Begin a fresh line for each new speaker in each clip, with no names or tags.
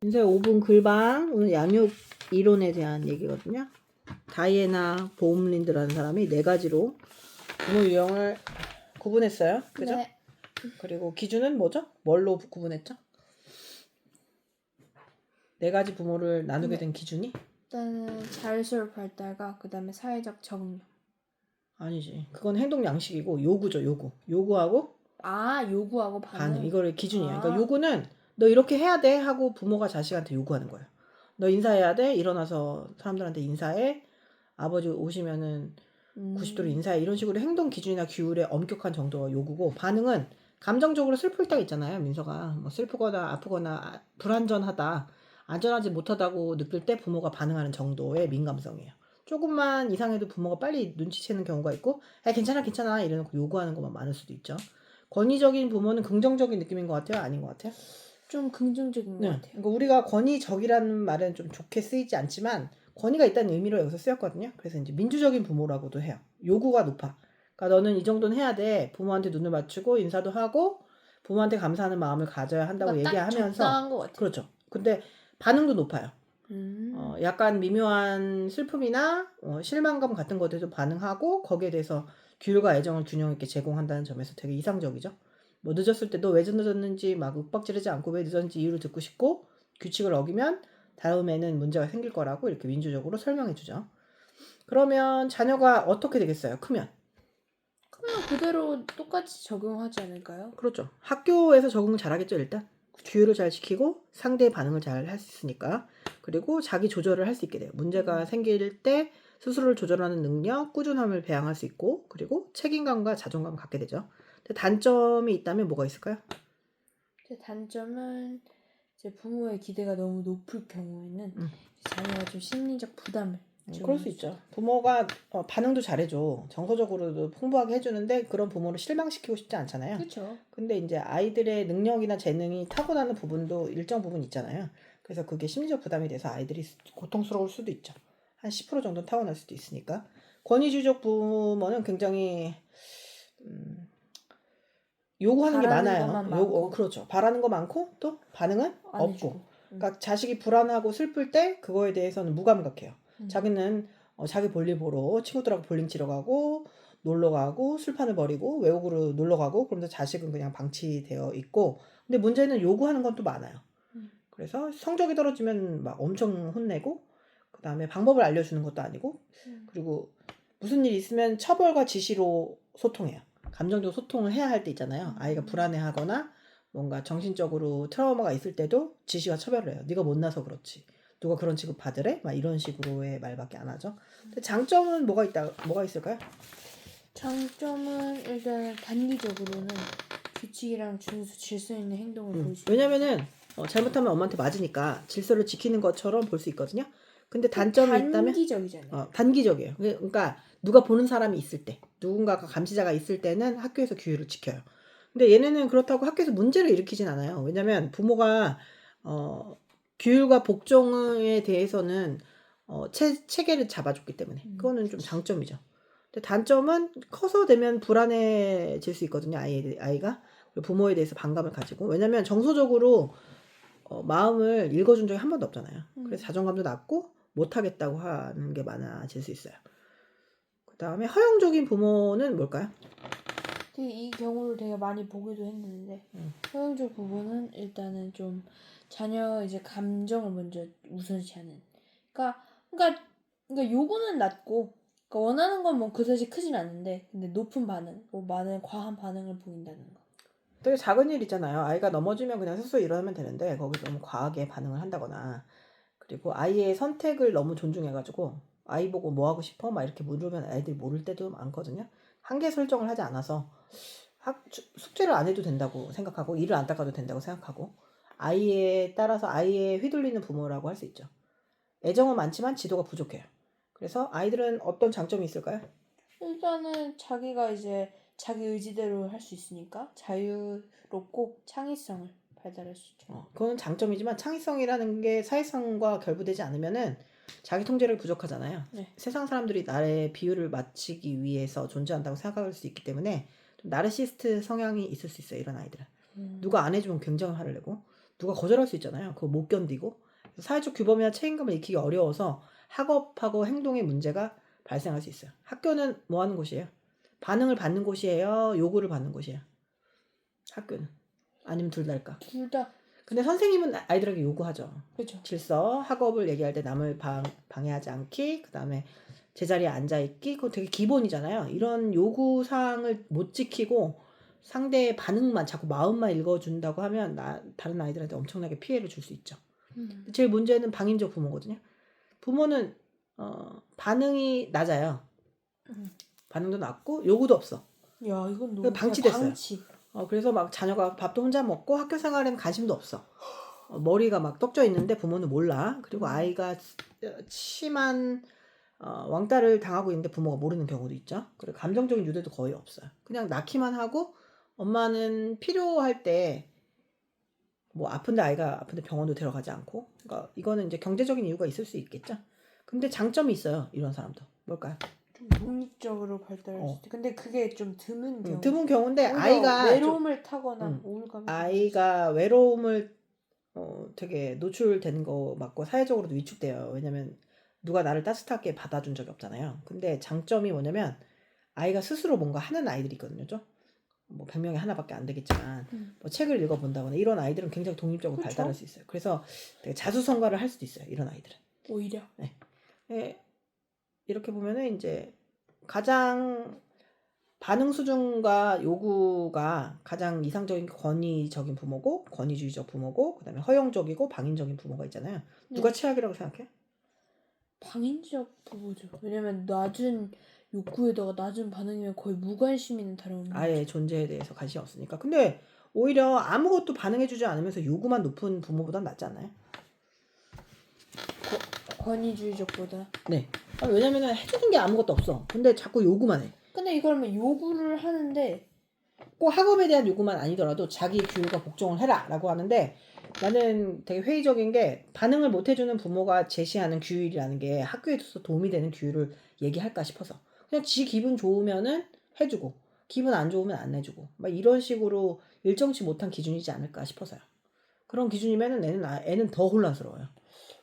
인쇄 5분 글방 오늘 양육 이론에 대한 얘기거든요. 다이애나 보움린드라는 사람이 4가지로 부모 유형을 구분했어요. 그죠?
네.
그리고 기준은 뭐죠? 뭘로 구분했죠? 4가지 부모를 나누게 된 기준이?
일단은 자율수업 발달과 그 다음에 사회적 적응력.
아니지. 그건 행동 양식이고 요구죠. 요구하고
요구하고
반응. 이거를 기준이야. 그러니까
아.
요구는 너 이렇게 해야 돼 하고 부모가 자식한테 요구하는 거예요. 너 인사해야 돼. 일어나서 사람들한테 인사해. 아버지 오시면은 90도로 인사해. 이런 식으로 행동 기준이나 규율의 엄격한 정도가 요구고, 반응은 감정적으로 슬플 때 있잖아요. 민서가 뭐 슬프거나 아프거나 불안전하다, 안전하지 못하다고 느낄 때 부모가 반응하는 정도의 민감성이에요. 조금만 이상해도 부모가 빨리 눈치채는 경우가 있고, 야 괜찮아 괜찮아 이러놓고 요구하는 것만 많을 수도 있죠. 권위적인 부모는 긍정적인 느낌인 것 같아요? 아닌 것 같아요?
좀 긍정적인 것 같아요.
그러니까 우리가 권위적이라는 말은 좀 좋게 쓰이지 않지만 권위가 있다는 의미로 여기서 쓰였거든요. 그래서 이제 민주적인 부모라고도 해요. 요구가 높아. 그러니까 너는 이 정도는 해야 돼. 부모한테 눈을 맞추고 인사도 하고 부모한테 감사하는 마음을 가져야 한다고
그러니까 딱
얘기하면서
적당한 것 같아요.
그렇죠. 근데 반응도 높아요. 약간 미묘한 슬픔이나 실망감 같은 것에도 반응하고 거기에 대해서 규율과 애정을 균형 있게 제공한다는 점에서 되게 이상적이죠. 뭐 늦었을 때 너 왜 늦었는지 막 윽박지르지 않고 왜 늦었는지 이유를 듣고 싶고, 규칙을 어기면 다음에는 문제가 생길 거라고 이렇게 민주적으로 설명해 주죠. 그러면 자녀가 어떻게 되겠어요? 크면?
그러면 그대로 똑같이 적용하지 않을까요?
그렇죠. 학교에서 적응을 잘하겠죠. 일단 규율을 잘 지키고 상대의 반응을 잘 할 수 있으니까. 그리고 자기 조절을 할 수 있게 돼요. 문제가 생길 때 스스로를 조절하는 능력, 꾸준함을 배양할 수 있고, 그리고 책임감과 자존감을 갖게 되죠. 근데 단점이 있다면 뭐가 있을까요?
제 단점은 이제 부모의 기대가 너무 높을 경우에는 자녀가 좀 심리적 부담을
그럴 수 있죠. 부모가 반응도 잘해줘. 정서적으로도 풍부하게 해주는데 그런 부모를 실망시키고 싶지 않잖아요.
그렇죠.
근데 이제 아이들의 능력이나 재능이 타고나는 부분도 일정 부분 있잖아요. 그래서 그게 심리적 부담이 돼서 아이들이 고통스러울 수도 있죠. 한 10% 정도는 타고날 수도 있으니까. 권위주의적 부모는 굉장히 요구하는 게 많아요. 그렇죠. 바라는 거 많고 또 반응은 없고. 그러니까 자식이 불안하고 슬플 때 그거에 대해서는 무감각해요. 자기는 자기 볼일 보러 친구들하고 볼링 치러 가고 놀러 가고 술판을 벌이고 외국으로 놀러 가고, 그런데 자식은 그냥 방치되어 있고. 근데 문제는 요구하는 건 또 많아요. 그래서 성적이 떨어지면 막 엄청 혼내고, 그 다음에 방법을 알려주는 것도 아니고, 그리고 무슨 일이 있으면 처벌과 지시로 소통해요. 감정적 소통을 해야 할 때 있잖아요. 아이가 불안해하거나 뭔가 정신적으로 트라우마가 있을 때도 지시와 처벌을 해요. 네가 못나서 그렇지. 누가 그런 취급 받으래? 막 이런 식으로의 말밖에 안 하죠. 근데 장점은 뭐가 있을까요?
장점은 일단 단기적으로는 규칙이랑 질서 있는 행동을 보일 수 있어요.
왜냐면은 잘못하면 엄마한테 맞으니까 질서를 지키는 것처럼 볼 수 있거든요. 근데 단점이 있다면
단기적이잖아요.
단기적이에요. 그러니까 누가 보는 사람이 있을 때, 누군가가 감시자가 있을 때는 학교에서 규율을 지켜요. 근데 얘네는 그렇다고 학교에서 문제를 일으키진 않아요. 왜냐면 부모가 규율과 복종에 대해서는 체계를 잡아줬기 때문에. 그거는 좀 장점이죠. 근데 단점은 커서 되면 불안해질 수 있거든요. 아이가. 그리고 부모에 대해서 반감을 가지고. 왜냐면 정서적으로 마음을 읽어준 적이 한 번도 없잖아요. 그래서 자존감도 낮고 못하겠다고 하는 게 많아질 수 있어요. 그 다음에 허용적인 부모는 뭘까요?
이 경우를 되게 많이 보기도 했는데 허용적 부분은 일단은 좀 자녀 이제 감정을 먼저 우선시하는. 그러니까 요거는 낮고, 그러니까 원하는 건 뭐 그다지 크진 않은데, 근데 높은 반응, 뭐 많은 과한 반응을 보인다는 거.
되게 작은 일 있잖아요. 아이가 넘어지면 그냥 스스로 일어나면 되는데 거기서 너무 과하게 반응을 한다거나, 그리고 아이의 선택을 너무 존중해가지고 아이 보고 뭐 하고 싶어? 막 이렇게 물으면 아이들이 모를 때도 많거든요. 한계 설정을 하지 않아서 숙제를 안 해도 된다고 생각하고 일을 안 닦아도 된다고 생각하고, 아이에 따라서 아이에 휘둘리는 부모라고 할 수 있죠. 애정은 많지만 지도가 부족해요. 그래서 아이들은 어떤 장점이 있을까요?
일단은 자기가 이제 자기 의지대로 할 수 있으니까 자유롭고 창의성을 발달할 수 있죠.
그건 장점이지만 창의성이라는 게 사회성과 결부되지 않으면은 자기 통제를 부족하잖아요.
네.
세상 사람들이 나의 비율을 맞추기 위해서 존재한다고 생각할 수 있기 때문에 좀 나르시스트 성향이 있을 수 있어요. 이런 아이들은. 누가 안 해주면 굉장히 화를 내고, 누가 거절할 수 있잖아요. 그거 못 견디고. 사회적 규범이나 책임감을 익히기 어려워서 학업하고 행동의 문제가 발생할 수 있어요. 학교는 뭐 하는 곳이에요? 반응을 받는 곳이에요? 요구를 받는 곳이에요? 학교는. 아니면 둘 다일까?
둘 다.
근데 선생님은 아이들에게 요구하죠.
그렇죠.
질서, 학업을 얘기할 때 남을 방해하지 않기, 그 다음에 제자리에 앉아있기, 그거 되게 기본이잖아요. 이런 요구사항을 못 지키고 상대의 반응만, 자꾸 마음만 읽어준다고 하면 다른 아이들한테 엄청나게 피해를 줄 수 있죠. 제일 문제는 방임적 부모거든요. 부모는 반응이 낮아요. 반응도 낮고 요구도 없어.
야, 이건 너무
방치됐어요.
방치.
그래서 막 자녀가 밥도 혼자 먹고 학교 생활에는 관심도 없어. 머리가 막 떡져 있는데 부모는 몰라. 그리고 아이가 심한 왕따를 당하고 있는데 부모가 모르는 경우도 있죠. 그리고 감정적인 유대도 거의 없어요. 그냥 낳기만 하고 엄마는 필요할 때 뭐 아픈데 아이가 아픈데 병원도 데려가지 않고. 그러니까 이거는 이제 경제적인 이유가 있을 수 있겠죠. 근데 장점이 있어요. 이런 사람도. 뭘까요?
좀 독립적으로 발달할 수 있대. 근데 그게 좀 드문 경우.
드문 경우인데 아이가
외로움을 타거나 우울감이
아이가 외로움을 되게 노출되는 거 맞고 사회적으로도 위축돼요. 왜냐면 누가 나를 따뜻하게 받아준 적이 없잖아요. 근데 장점이 뭐냐면 아이가 스스로 뭔가 하는 아이들이 있거든요. 뭐 100명에 하나밖에 안 되겠지만 뭐 책을 읽어본다거나 이런 아이들은 굉장히 독립적으로
그쵸?
발달할 수 있어요. 그래서 되게 자수성가를 할 수도 있어요. 이런 아이들은.
오히려.
네. 이렇게 보면은 이제 가장 반응 수준과 요구가 가장 이상적인 권위적인 부모고 권위주의적 부모고 그다음에 허용적이고 방임적인 부모가 있잖아요. 누가 최악이라고 생각해?
방임적 부모죠. 왜냐면 낮은 욕구에다가 낮은 반응이면 거의 무관심인 다름없는
아예 존재에 대해서 관심이 없으니까. 근데 오히려 아무것도 반응해주지 않으면서 요구만 높은 부모보단 낫지 않나요?
권위주의적보다.
네. 왜냐면은 해주는 게 아무것도 없어. 근데 자꾸 요구만 해.
근데 이거는 요구를 하는데
꼭 학업에 대한 요구만 아니더라도 자기 교육과 복종을 해라 라고 하는데 나는 되게 회의적인 게 반응을 못 해주는 부모가 제시하는 규율이라는 게 학교에 있어서 도움이 되는 규율을 얘기할까 싶어서 그냥 지 기분 좋으면은 해주고 기분 안 좋으면 안 해주고 막 이런 식으로 일정치 못한 기준이지 않을까 싶어서요. 그런 기준이면은 애는 더 혼란스러워요.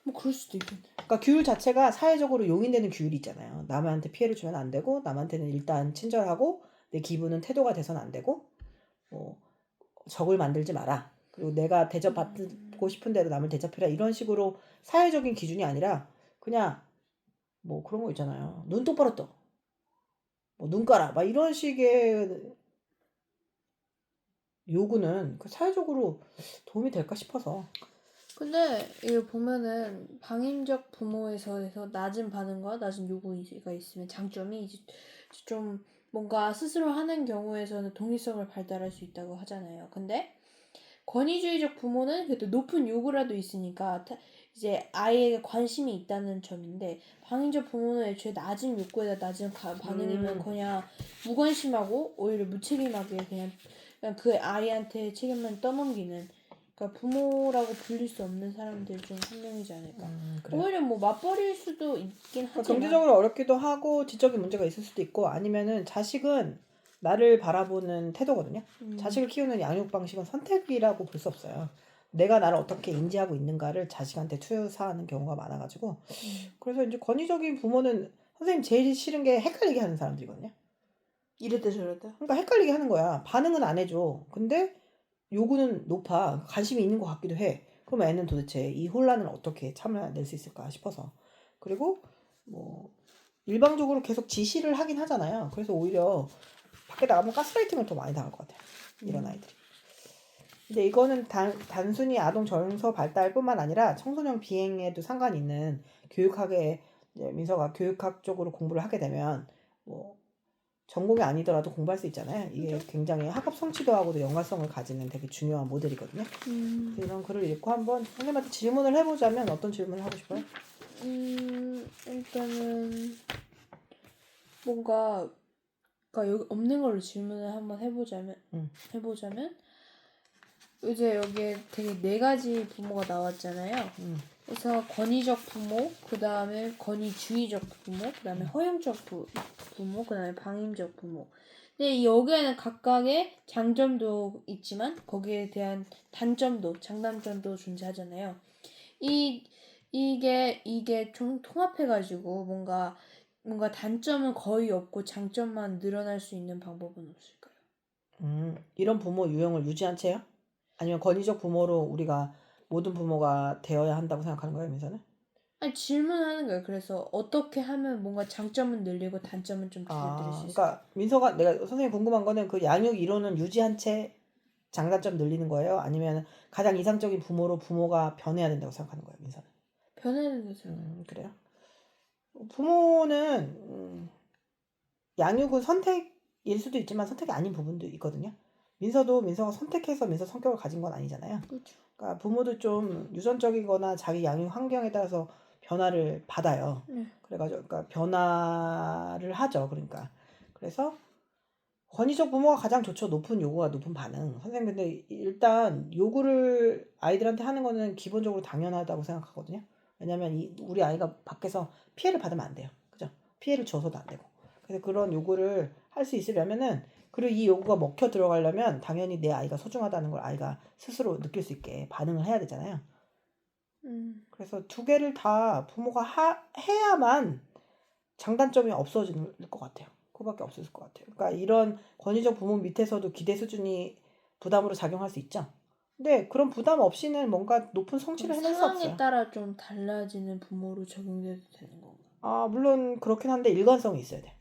뭐 그럴 수도 있겠네.
그러니까 규율 자체가 사회적으로 용인되는 규율이 있잖아요. 남한테 피해를 주면 안 되고 남한테는 일단 친절하고 내 기분은 태도가 돼서는 안 되고 적을 만들지 마라. 그리고 내가 대접받고 싶은 대로 남을 대접해라. 이런 식으로 사회적인 기준이 아니라 그냥 뭐 그런 거 있잖아요. 눈 똑바로 떠. 뭐 눈 까라. 막 이런 식의 요구는 그 사회적으로 도움이 될까 싶어서.
근데 이거 보면은 방임적 부모에서 낮은 반응과 낮은 요구가 있으면 장점이 이제 좀 뭔가 스스로 하는 경우에서는 독립성을 발달할 수 있다고 하잖아요. 근데 권위주의적 부모는 그래도 높은 요구라도 있으니까 이제 아이에게 관심이 있다는 점인데 방임적 부모는 애초에 낮은 욕구에다 낮은 반응이면 그냥 무관심하고 오히려 무책임하게 그냥 그 아이한테 책임만 떠넘기는 그러니까 부모라고 불릴 수 없는 사람들 중 한 명이지 않을까.
그래요?
오히려 뭐 맞벌이일 수도 있긴 하지만
경제적으로 어렵기도 하고 지적인 문제가 있을 수도 있고 아니면은 자식은 나를 바라보는 태도거든요. 자식을 키우는 양육 방식은 선택이라고 볼 수 없어요. 내가 나를 어떻게 인지하고 있는가를 자식한테 투사하는 경우가 많아가지고 그래서 이제 권위적인 부모는 선생님 제일 싫은 게 헷갈리게 하는 사람들이거든요.
이랬다 저랬다.
그러니까 헷갈리게 하는 거야. 반응은 안 해줘. 근데 요구는 높아. 관심이 있는 것 같기도 해. 그럼 애는 도대체 이 혼란을 어떻게 참아낼 수 있을까 싶어서. 그리고 뭐 일방적으로 계속 지시를 하긴 하잖아요. 그래서 오히려 밖에 나가면 가스라이팅을 더 많이 당할 것 같아요. 이런 아이들이. 근데 이거는 단순히 아동 정서 발달뿐만 아니라 청소년 비행에도 상관이 있는 교육학에 민서가 교육학 쪽으로 공부를 하게 되면 뭐 전공이 아니더라도 공부할 수 있잖아요. 이게 굉장히 학업 성취도 하고도 연관성을 가지는 되게 중요한 모델이거든요. 이런 글을 읽고 한번 선생님한테 질문을 해보자면 어떤 질문을 하고 싶어요?
일단은 뭔가 그러니까 여기 없는 걸로 질문을 한번 해보자면 이제 여기에 되게 4가지 부모가 나왔잖아요. 그래서 권위적 부모, 그 다음에 권위주의적 부모, 그 다음에 허용적 부모, 그 다음에 방임적 부모. 근데 여기에는 각각의 장점도 있지만 거기에 대한 단점도, 장단점도 존재하잖아요. 이게 좀 통합해가지고 뭔가 단점은 거의 없고 장점만 늘어날 수 있는 방법은 없을까요?
이런 부모 유형을 유지한 채요? 아니면 권위적 부모로 우리가 모든 부모가 되어야 한다고 생각하는 거예요, 민서는?
아니, 질문하는 거예요. 그래서 어떻게 하면 뭔가 장점은 늘리고 단점은 좀 줄여드릴 수 있을까요?
그러니까 민서가 내가 선생님 궁금한 거는 그 양육 이론은 유지한 채 장단점 늘리는 거예요? 아니면 가장 이상적인 부모로 부모가 변해야 된다고 생각하는 거예요, 민서는?
변해야 된다고 생각해요.
그래요? 부모는 양육은 선택일 수도 있지만 선택이 아닌 부분도 있거든요. 민서가 선택해서 민서 성격을 가진 건 아니잖아요.
그렇죠.
그러니까 부모도 좀 유전적이거나 자기 양육 환경에 따라서 변화를 받아요.
네.
그래가지고 그러니까 변화를 하죠. 그러니까 그래서 권위적 부모가 가장 좋죠. 높은 요구가 높은 반응. 선생님 근데 일단 요구를 아이들한테 하는 거는 기본적으로 당연하다고 생각하거든요. 왜냐면 우리 아이가 밖에서 피해를 받으면 안 돼요. 그죠? 피해를 줘서도 안 되고. 그래서 그런 요구를 할 수 있으려면은 그리고 이 요구가 먹혀 들어가려면 당연히 내 아이가 소중하다는 걸 아이가 스스로 느낄 수 있게 반응을 해야 되잖아요. 그래서 두 개를 다 부모가 해야만 장단점이 없어질 것 같아요. 그거밖에 없을 것 같아요. 그러니까 이런 권위적 부모 밑에서도 기대 수준이 부담으로 작용할 수 있죠. 근데 그런 부담 없이는 뭔가 높은 성취를 해낼 수
상황에
없어요.
따라 좀 달라지는 부모로 적용돼도 되는 건가?
물론 그렇긴 한데 일관성이 있어야 돼.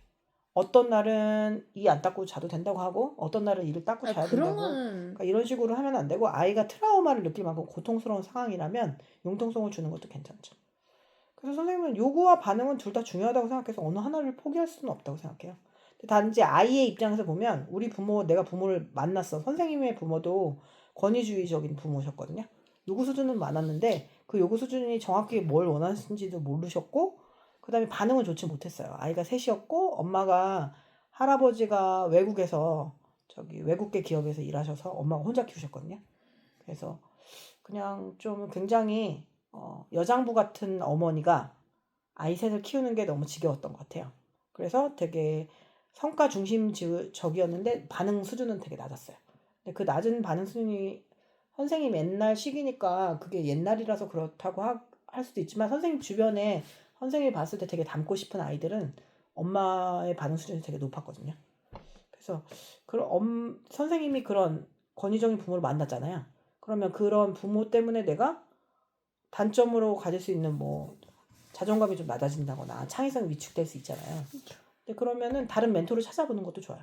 어떤 날은 이 안 닦고 자도 된다고 하고 어떤 날은 이를 닦고 자야
그런
된다고.
거는
그러니까 이런 식으로 하면 안 되고 아이가 트라우마를 느낄 만큼 고통스러운 상황이라면 융통성을 주는 것도 괜찮죠. 그래서 선생님은 요구와 반응은 둘 다 중요하다고 생각해서 어느 하나를 포기할 수는 없다고 생각해요. 단지 아이의 입장에서 보면 내가 부모를 만났어. 선생님의 부모도 권위주의적인 부모셨거든요. 요구 수준은 많았는데 그 요구 수준이 정확히 뭘 원하시는지도 모르셨고 그다음에 반응은 좋지 못했어요. 아이가 셋이었고 엄마가 할아버지가 외국에서 외국계 기업에서 일하셔서 엄마가 혼자 키우셨거든요. 그래서 그냥 좀 굉장히 여장부 같은 어머니가 아이 셋을 키우는 게 너무 지겨웠던 것 같아요. 그래서 되게 성과 중심적이었는데 반응 수준은 되게 낮았어요. 근데 그 낮은 반응 수준이 선생님 옛날 시기니까 그게 옛날이라서 그렇다고 할 수도 있지만 선생님 주변에 선생님이 봤을 때 되게 닮고 싶은 아이들은 엄마의 반응 수준이 되게 높았거든요. 그래서 선생님이 그런 권위적인 부모를 만났잖아요. 그러면 그런 부모 때문에 내가 단점으로 가질 수 있는 뭐 자존감이 좀 낮아진다거나 창의성이 위축될 수 있잖아요. 근데 그러면은 다른 멘토를 찾아보는 것도 좋아요.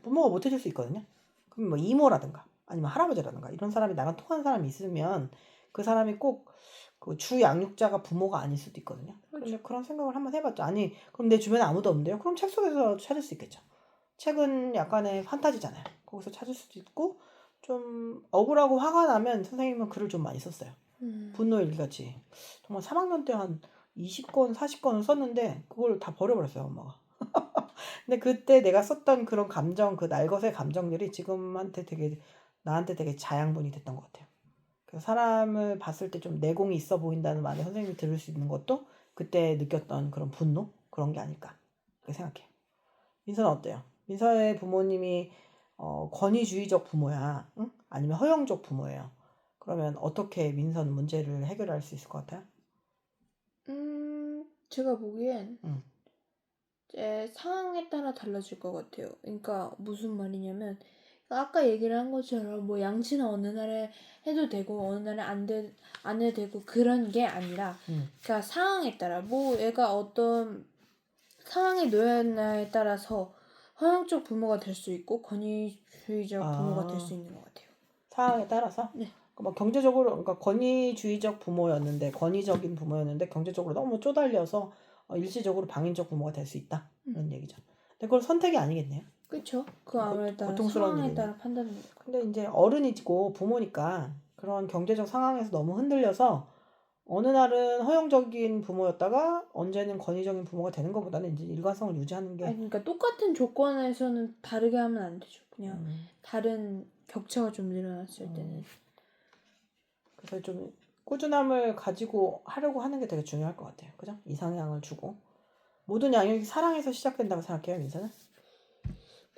부모가 못 해줄 수 있거든요. 그럼 뭐 이모라든가 아니면 할아버지라든가 이런 사람이 나랑 통하는 사람이 있으면 그 사람이 꼭 그 주 양육자가 부모가 아닐 수도 있거든요. 그런데 그런 생각을 한번 해봤죠. 아니 그럼 내 주변에 아무도 없는데요? 그럼 책 속에서 찾을 수 있겠죠. 책은 약간의 판타지잖아요. 거기서 찾을 수도 있고 좀 억울하고 화가 나면 선생님은 글을 좀 많이 썼어요. 분노일기같이 정말 3학년 때 한 20권 40권을 썼는데 그걸 다 버려버렸어요 엄마가. 근데 그때 내가 썼던 그런 감정 그 날것의 감정들이 나한테 되게 자양분이 됐던 것 같아요. 그래서 사람을 봤을 때 좀 내공이 있어 보인다는 말을 선생님이 들을 수 있는 것도 그때 느꼈던 그런 분노 그런 게 아닐까 그렇게 생각해요. 민서는 어때요? 민서의 부모님이 권위주의적 부모야, 응? 아니면 허용적 부모예요? 그러면 어떻게 민서는 문제를 해결할 수 있을 것 같아요?
제가 보기엔
응.
제 상황에 따라 달라질 것 같아요. 그러니까 무슨 말이냐면 아까 얘기를 한 것처럼 뭐 양치는 어느 날에 해도 되고 어느 날에 안 해도 되고 그런 게 아니라 그러니까 상황에 따라 뭐 얘가 어떤 상황에 놓였나에 따라서 허용적 부모가 될 수 있고 권위주의적 부모가 될 수 있는 것 같아요.
상황에 따라서?
네.
뭐 경제적으로 그러니까 권위적인 부모였는데 경제적으로 너무 쪼달려서 일시적으로 방임적 부모가 될 수 있다 이런 얘기죠. 근데 그건 선택이 아니겠네요.
그렇죠. 그 아무에 따라
고통스러운
상황에
일이네.
따라 판단을 해요.
근데 이제 어른이고 부모니까 그런 경제적 상황에서 너무 흔들려서 어느 날은 허용적인 부모였다가 언제는 권위적인 부모가 되는 것보다는 이제 일관성을 유지하는 게.
아니 그러니까 똑같은 조건에서는 다르게 하면 안 되죠. 그냥 다른 격차가 좀 일어났을 때는.
그래서 좀 꾸준함을 가지고 하려고 하는 게 되게 중요할 것 같아요. 그죠? 이상향을 주고 모든 양육이 사랑에서 시작된다고 생각해요, 민서는?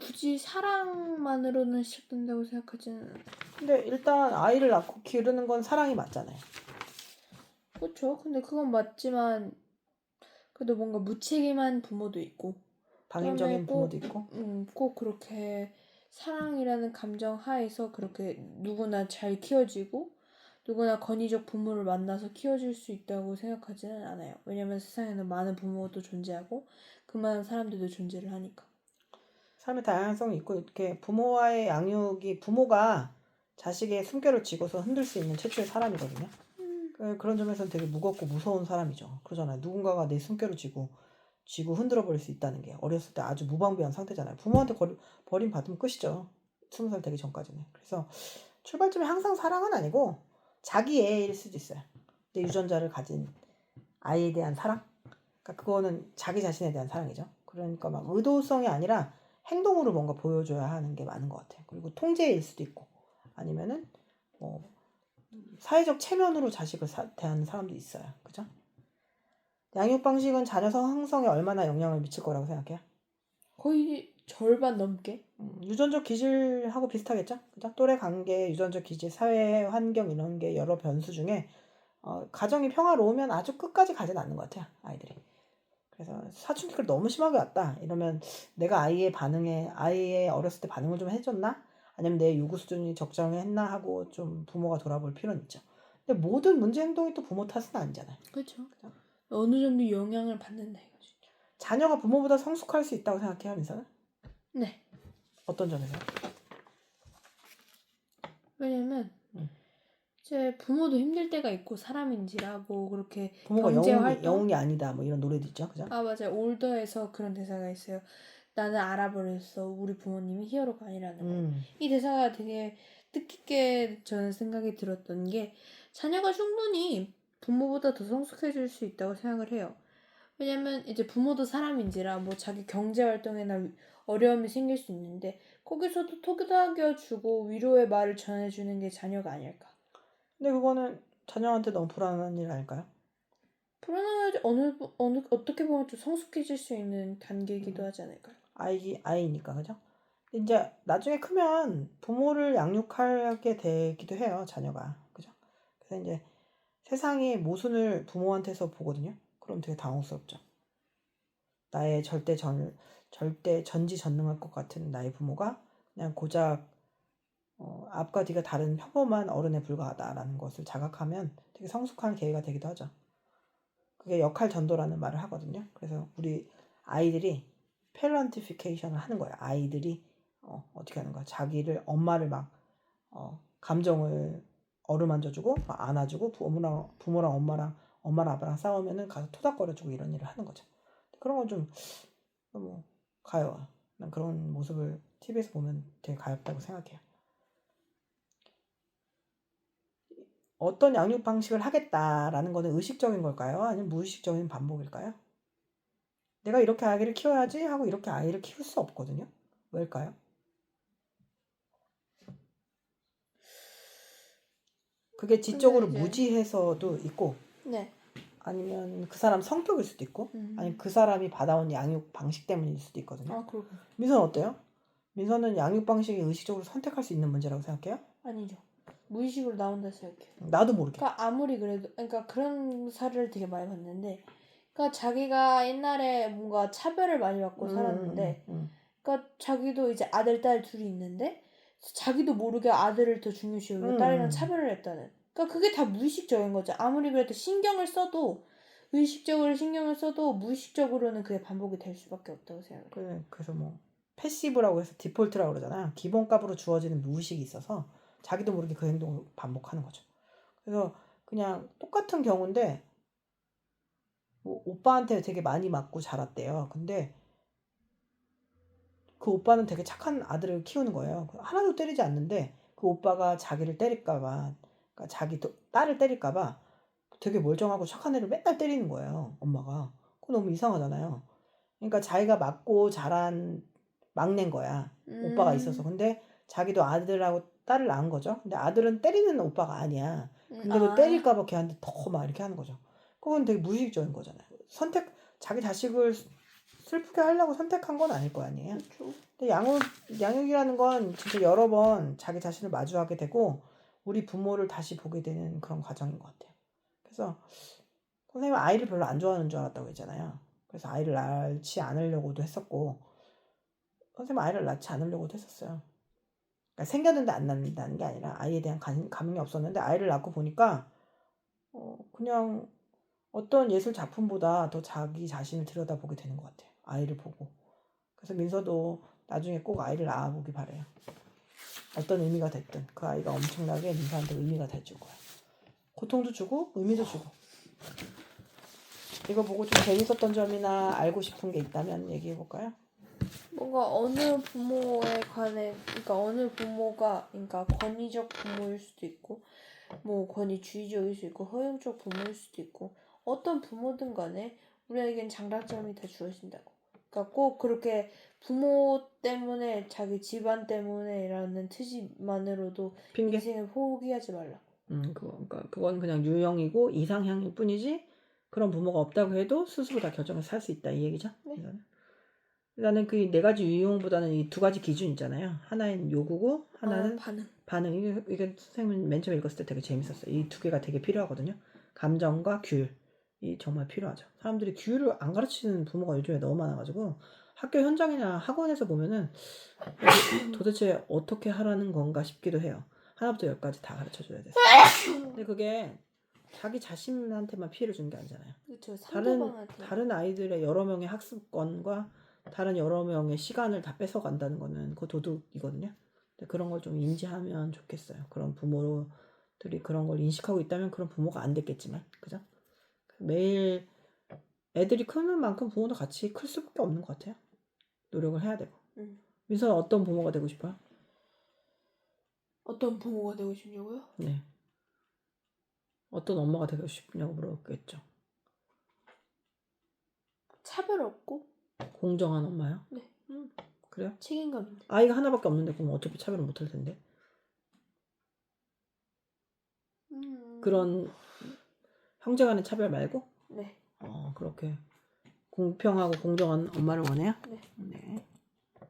굳이 사랑만으로는 시작된다고 생각하지는 않아요.
근데 일단 아이를 낳고 기르는 건 사랑이 맞잖아요.
그렇죠. 근데 그건 맞지만 그래도 뭔가 무책임한 부모도 있고
방임적인 부모도 있고.
꼭 그렇게 사랑이라는 감정 하에서 그렇게 누구나 잘 키워지고 누구나 권위적 부모를 만나서 키워줄 수 있다고 생각하지는 않아요. 왜냐면 세상에는 많은 부모도 존재하고 그만한 사람들도 존재를 하니까.
삶의 다양성이 있고 이렇게 부모와의 양육이 부모가 자식의 숨결을 쥐고서 흔들 수 있는 최초의 사람이거든요. 그런 점에서는 되게 무겁고 무서운 사람이죠. 그러잖아요. 누군가가 내 숨결을 쥐고 흔들어 버릴 수 있다는 게 어렸을 때 아주 무방비한 상태잖아요. 부모한테 버림받으면 끝이죠. 20살 되기 전까지는. 그래서 출발점이 항상 사랑은 아니고 자기 애일 수도 있어요. 내 유전자를 가진 아이에 대한 사랑? 그러니까 그거는 자기 자신에 대한 사랑이죠. 그러니까 막 의도성이 아니라 행동으로 뭔가 보여줘야 하는 게 많은 것 같아요. 그리고 통제일 수도 있고 아니면은 뭐 사회적 체면으로 자식을 대하는 사람도 있어요. 그죠? 양육 방식은 자녀 형성에 얼마나 영향을 미칠 거라고 생각해요?
거의 절반 넘게.
유전적 기질하고 비슷하겠죠? 그죠? 또래 관계, 유전적 기질, 사회 환경 이런 게 여러 변수 중에 가정이 평화로우면 아주 끝까지 가진 않는 것 같아요. 아이들이. 그래서 사춘기가 너무 심하게 왔다. 이러면 내가 아이의 어렸을 때 반응을 좀 해줬나? 아니면 내 요구 수준이 적정했나 하고 좀 부모가 돌아볼 필요는 있죠. 근데 모든 문제 행동이 또 부모 탓은 아니잖아요.
그렇죠. 어느 정도 영향을 받는다 이거죠.
자녀가 부모보다 성숙할 수 있다고 생각해요, 민서는?
네.
어떤 점에서?
왜냐면 이제 부모도 힘들 때가 있고 사람인지라 뭐 그렇게
부모가
경제 활동
영웅이 아니다 뭐 이런 노래도 있죠, 그죠?
아 맞아요. 올더에서 그런 대사가 있어요. 나는 알아버렸어. 우리 부모님이 히어로가 아니라는 거. 이 대사가 되게 뜻깊게 저는 생각이 들었던 게 자녀가 충분히 부모보다 더 성숙해질 수 있다고 생각을 해요. 왜냐면 이제 부모도 사람인지라 뭐 자기 경제 활동에나 어려움이 생길 수 있는데 거기서도 토닥여주고 위로의 말을 전해주는 게 자녀가 아닐까.
근데 그거는 자녀한테 너무 불안한 일 아닐까요?
불안하지 어떻게 보면 좀 성숙해질 수 있는 단계이기도 하지 않을까요?
아이니까, 그죠? 이제 나중에 크면 부모를 양육하게 되기도 해요, 자녀가. 그죠? 그래서 이제 세상의 모순을 부모한테서 보거든요. 그럼 되게 당혹스럽죠. 나의 절대 전지전능할 것 같은 나의 부모가 그냥 고작 앞과 뒤가 다른 평범한 어른에 불과하다라는 것을 자각하면 되게 성숙한 계기가 되기도 하죠. 그게 역할 전도라는 말을 하거든요. 그래서 우리 아이들이 페런티피케이션을 하는 거예요. 아이들이 어떻게 하는 거야? 자기를 엄마를 막 감정을 어루만져주고 막 안아주고 부모랑 엄마랑 아빠랑 싸우면은 가서 토닥거려주고 이런 일을 하는 거죠. 그런 건 좀 너무 가여워. 난 그런 모습을 TV에서 보면 되게 가엽다고 생각해요. 어떤 양육 방식을 하겠다라는 거는 의식적인 걸까요? 아니면 무의식적인 반복일까요? 내가 이렇게 아이를 키워야지 하고 이렇게 아이를 키울 수 없거든요. 왜일까요? 그게 지적으로 무지해서도 있고
네.
아니면 그 사람 성격일 수도 있고 아니면 그 사람이 받아온 양육 방식 때문일 수도 있거든요.
아, 그렇군요.
민서는 어때요? 민서는 양육 방식을 의식적으로 선택할 수 있는 문제라고 생각해요?
아니죠. 무의식으로 나온다 생각해요.
나도 모르게.
그러니까 아무리 그래도 그러니까 그런 사례를 되게 많이 봤는데 그러니까 자기가 옛날에 뭔가 차별을 많이 받고 살았는데 그러니까 자기도 이제 아들 딸 둘이 있는데 자기도 모르게 아들을 더 중요시 여기고 딸이랑 차별을 했다는 그러니까 그게 다 무의식적인 거죠. 아무리 그래도 신경을 써도 의식적으로 신경을 써도 무의식적으로는 그게 반복이 될 수밖에 없다고 생각해요.
그래서 뭐 패시브라고 해서 디폴트라고 그러잖아요. 기본값으로 주어지는 무의식이 있어서 자기도 모르게 그 행동을 반복하는 거죠. 그래서 그냥 똑같은 경우인데 뭐 오빠한테 되게 많이 맞고 자랐대요. 근데 그 오빠는 되게 착한 아들을 키우는 거예요. 하나도 때리지 않는데 그 오빠가 자기를 때릴까봐, 그러니까 자기 딸을 때릴까봐 되게 멀쩡하고 착한 애를 맨날 때리는 거예요. 엄마가. 그거 너무 이상하잖아요. 그러니까 자기가 맞고 자란 막내인 거야. 오빠가 있어서. 근데 자기도 아들하고 딸을 낳은 거죠. 근데 아들은 때리는 오빠가 아니야. 근데도 때릴까봐 걔한테 더 막 이렇게 하는 거죠. 그건 되게 무의식적인 거잖아요. 자기 자식을 슬프게 하려고 선택한 건 아닐 거 아니에요.
그렇죠.
근데 양육이라는 건 진짜 여러 번 자기 자신을 마주하게 되고 우리 부모를 다시 보게 되는 그런 과정인 것 같아요. 그래서 선생님은 아이를 별로 안 좋아하는 줄 알았다고 했잖아요. 그래서 아이를 낳지 않으려고도 했었고 선생님은 아이를 낳지 않으려고도 했었어요. 그러니까 생겼는데 안 낳는다는 게 아니라 아이에 대한 감흥이 없었는데 아이를 낳고 보니까 그냥 어떤 예술 작품보다 더 자기 자신을 들여다보게 되는 것 같아요. 아이를 보고. 그래서 민서도 나중에 꼭 아이를 낳아보기 바래요. 어떤 의미가 됐든 그 아이가 엄청나게 민서한테 의미가 돼줄 거야. 고통도 주고 의미도 주고. 이거 보고 좀 재밌었던 점이나 알고 싶은 게 있다면 얘기해 볼까요?
뭔가 어느 부모에 관해, 그러니까 어느 부모가, 그러니까 권위적 부모일 수도 있고, 뭐 권위주의적일 수 있고, 허용적 부모일 수도 있고, 어떤 부모든 간에 우리에겐 장단점이 다 주어진다고. 그러니까 꼭 그렇게 부모 때문에 자기 집안 때문에라는 트집만으로도
핑계?
인생을 포기하지 말라.
그러니까 그건 그냥 유형이고 이상향일 뿐이지 그런 부모가 없다고 해도 스스로 다 결정해서 살 수 있다 이 얘기죠.
네.
나는 그 네 가지 유형보다는 이 두 가지 기준 있잖아요. 하나는 요구고 하나는 반응. 이게 선생님 맨 처음에 읽었을 때 되게 재밌었어요. 이 두 개가 되게 필요하거든요. 감정과 규율. 이 정말 필요하죠. 사람들이 규율을 안 가르치는 부모가 요즘에 너무 많아가지고 학교 현장이나 학원에서 보면은 도대체 어떻게 하라는 건가 싶기도 해요. 하나부터 열까지 다 가르쳐줘야 돼서. 근데 그게 자기 자신한테만 피해를 주는 게 아니잖아요.
그렇죠.
다른 아이들의 여러 명의 학습권과 다른 여러 명의 시간을 다 뺏어간다는 거는 그 도둑이거든요. 근데 그런 걸 좀 인지하면 좋겠어요. 그런 부모들이 그런 걸 인식하고 있다면 그런 부모가 안 됐겠지만, 그죠? 매일 애들이 크는 만큼 부모도 같이 클 수밖에 없는 것 같아요. 노력을 해야 되고. 민서는 어떤 부모가 되고 싶어요?
어떤 부모가 되고 싶냐고요?
네. 어떤 엄마가 되고 싶냐고 물어봤겠죠.
차별 없고
공정한 엄마요?
네.
그래요?
책임감 있는.
아이가 하나밖에 없는데 그럼 어차피 차별을 못할 텐데. 그런 형제 간의 차별 말고?
네.
그렇게 공평하고 공정한 엄마를 원해요?
네.
네.